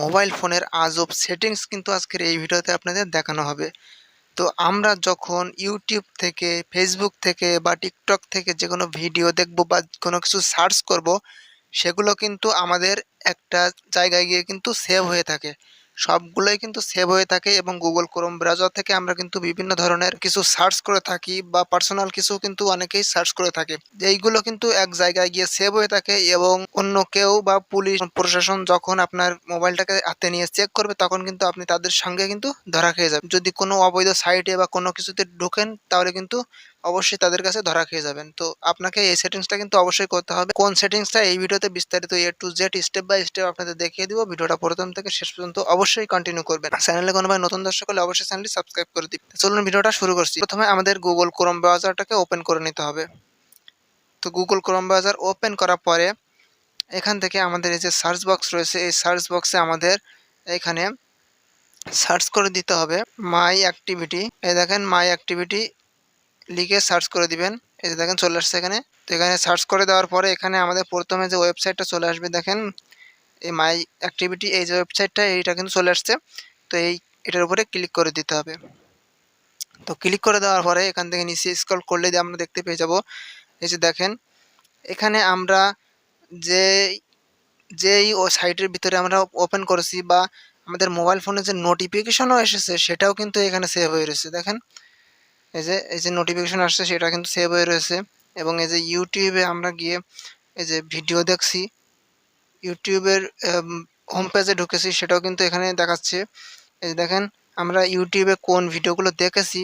Mobile ফোনের আজব settings কিন্তু আজকের এই ভিডিওতে আপনাদের দেখানো হবে। তো আমরা যখন ইউটিউব থেকে, ফেসবুক থেকে বা টিকটক থেকে যেকোনো ভিডিও দেখব বা কোনো কিছু সার্চ করব, সেগুলো কিন্তু আমাদের একটা জায়গায় গিয়ে কিন্তু সেভ হয়ে থাকে। সবগুলোই কিন্তু সেভ হয়ে থাকে এবং Google Chrome ব্রাউজার থেকে আমরা কিন্তু বিভিন্ন ধরনের কিছু সার্চ করে থাকি বা পার্সোনাল কিছু কিন্তু অনেকেই সার্চ করে থাকে। এইগুলো কিন্তু এক জায়গায় গিয়ে সেভ হয়ে থাকে এবং অন্য কেউ বা পুলিশ প্রশাসন যখন আপনার মোবাইলটাকে হাতে নিয়ে চেক করবে তখন কিন্তু আপনি তাদের সঙ্গে কিন্তু ধরা খেয়ে যাবেন। যদি কোনো অবৈধ সাইটে বা কোনো কিছুতে ঢোকেন তাহলে কিন্তু অবশ্যই তাদের কাছে ধরা খেয়ে যাবেন। তো আপনাকে এই সেটিংসটা কিন্তু অবশ্যই করতে হবে। কোন সেটিংসটা এই ভিডিওতে বিস্তারিত A to Z step by step আপনাদের দেখিয়ে দিব। ভিডিওটা প্রথম থেকে শেষ পর্যন্ত অবশ্যই কন্টিনিউ করবেন। চ্যানেলে কোনো ভাই নতুন দর্শক হলে অবশ্যই চ্যানেলটি সাবস্ক্রাইব করে দিবেন। চলুন ভিডিওটা শুরু করছি। প্রথমে আমাদের Google Chrome ব্রাউজারটাকে ওপেন করে নিতে হবে। তো Google Chrome ব্রাউজার ওপেন করার পরে এখান থেকে আমাদের এই যে সার্চ বক্স রয়েছে, এই সার্চ বক্সে আমাদের এখানে সার্চ করে দিতে হবে মাই অ্যাক্টিভিটি। এই দেখেন মাই অ্যাক্টিভিটি লিখে সার্চ করে দিবেন। এই যে দেখেন চলে আসছে এখানে। তো এখানে সার্চ করে দেওয়ার পরে এখানে আমাদের প্রথমে যে ওয়েবসাইটটা চলে আসবে দেখেন, এই মাই অ্যাক্টিভিটি এই যে ওয়েবসাইটটা এইটা কিন্তু চলে আসছে। তো এটার উপরে ক্লিক করে দিতে হবে। তো ক্লিক করে দেওয়ার পরে এখান থেকে নিচে স্ক্রল করলে আমরা দেখতে পেয়ে যাব, এই যে দেখেন এখানে আমরা যে যেই ও সাইটের ভিতরে আমরা ওপেন করেছি বা আমাদের মোবাইল ফোনে যে নোটিফিকেশনও এসেছে সেটাও কিন্তু এখানে সেভ হয়ে রয়েছে। দেখেন এই যে নোটিফিকেশন আসছে সেটা কিন্তু সেভ হয়ে রয়েছে এবং এই যে ইউটিউবে আমরা গিয়ে এই যে ভিডিও দেখছি, ইউটিউবের হোম পেজে ঢুকেছি সেটাও কিন্তু এখানে দেখাচ্ছে। এই যে দেখেন আমরা ইউটিউবে কোন ভিডিওগুলো দেখেছি,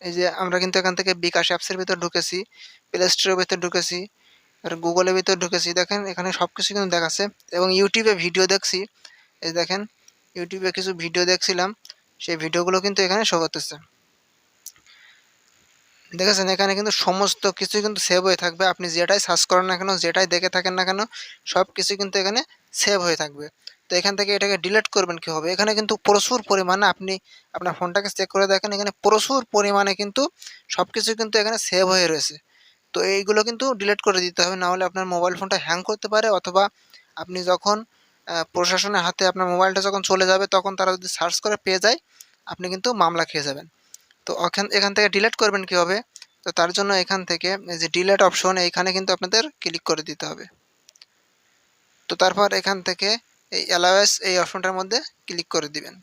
এই যে আমরা কিন্তু এখান থেকে বিকাশ অ্যাপসের ভিতর ঢুকেছি, প্লে স্টোরের ভিতর ঢুকেছি, আর গুগলের ভিতর ঢুকেছি। দেখেন এখানে সব কিছু কিন্তু দেখাচ্ছে এবং ইউটিউবে ভিডিও দেখছি। এই দেখেন ইউটিউবে কিছু ভিডিও দেখছিলাম, সেই ভিডিওগুলো কিন্তু এখানে শো করতেছে। দেখেছেন এখানে কিন্তু সমস্ত কিছুই কিন্তু সেভ হয়ে থাকবে। আপনি যেটাই সার্চ করেন না কেন, যেটাই দেখে থাকেন না কেন, সব কিছু কিন্তু এখানে সেভ হয়ে থাকবে। তো এখান থেকে এটাকে ডিলিট করবেন কীভাবে? এখানে কিন্তু প্রচুর পরিমাণে আপনি আপনার ফোনটাকে চেক করে দেখেন, এখানে প্রচুর পরিমাণে কিন্তু সব কিছু কিন্তু এখানে সেভ হয়ে রয়েছে। তো এইগুলো কিন্তু ডিলিট করে দিতে হবে, না হলে আপনার মোবাইল ফোনটা হ্যাং করতে পারে, অথবা আপনি যখন প্রশাসনের হাতে আপনার মোবাইলটা যখন চলে যাবে তখন তারা যদি সার্চ করে পেয়ে যায়, আপনি কিন্তু মামলা খেয়ে যাবেন। তো এখান থেকে ডিলিট করবেন কীভাবে? তো তার জন্য এখান থেকে এই যে ডিলিট অপশন এইখানে কিন্তু আপনাদের ক্লিক করে দিতে হবে। তো তারপর এখান থেকে এই অ্যালাওয়েস এই অপশনটার মধ্যে ক্লিক করে দিবেন।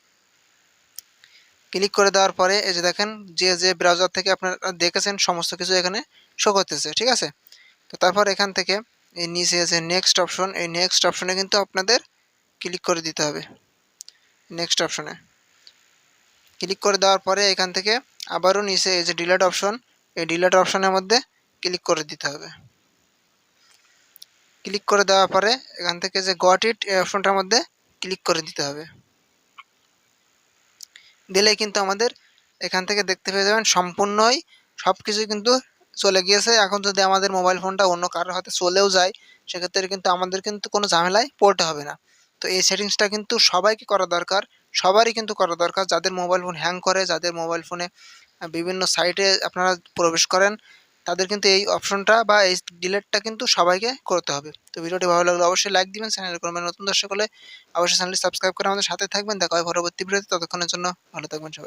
ক্লিক করে দেওয়ার পরে এই যে দেখেন যে ব্রাউজার থেকে আপনারা দেখেছেন সমস্ত কিছু এখানে শো করতেছে, ঠিক আছে? তো তারপর এখান থেকে এই নিচে যে নেক্সট অপশন, এই নেক্সট অপশনে কিন্তু আপনাদের ক্লিক করে দিতে হবে। নেক্সট অপশনে ক্লিক করে দেওয়ার পরে এখান থেকে আবারও নিচে এই যে ডিলিট অপশন, এই ডিলিট অপশনের মধ্যে ক্লিক করে দিতে হবে। ক্লিক করে দেওয়ার পরে এখান থেকে যে গট ইট এই অপশনটার মধ্যে ক্লিক করে দিতে হবে। দিলেই কিন্তু আমাদের এখান থেকে দেখতে পেয়ে যাবেন সম্পূর্ণই সব কিছুই কিন্তু চলে গিয়েছে। এখন যদি আমাদের মোবাইল ফোনটা অন্য কারোর হাতে চলেও যায়, সেক্ষেত্রে কিন্তু আমাদের কিন্তু কোনো ঝামেলায় পড়তে হবে না। তো এই সেটিংসটা কিন্তু সবাইকে করা দরকার, সবারই কিন্তু করা দরকার। যাদের মোবাইল ফোন হ্যাং করে, যাদের মোবাইল ফোনে বিভিন্ন সাইটে আপনারা প্রবেশ করেন, তাদের কিন্তু এই অপশনটা বা এই ডিলিটটা কিন্তু সবাইকে করতে হবে। তো ভিডিওটি ভালো লাগলে অবশ্যই লাইক দিবেন। চ্যানেলে কোনো নতুন দর্শক হলে অবশ্যই চ্যানেলটি সাবস্ক্রাইব করে আমাদের সাথে থাকবেন। দেখা হয় পরবর্তী ভিডিওতে। ততক্ষণের জন্য ভালো থাকবেন সবাই।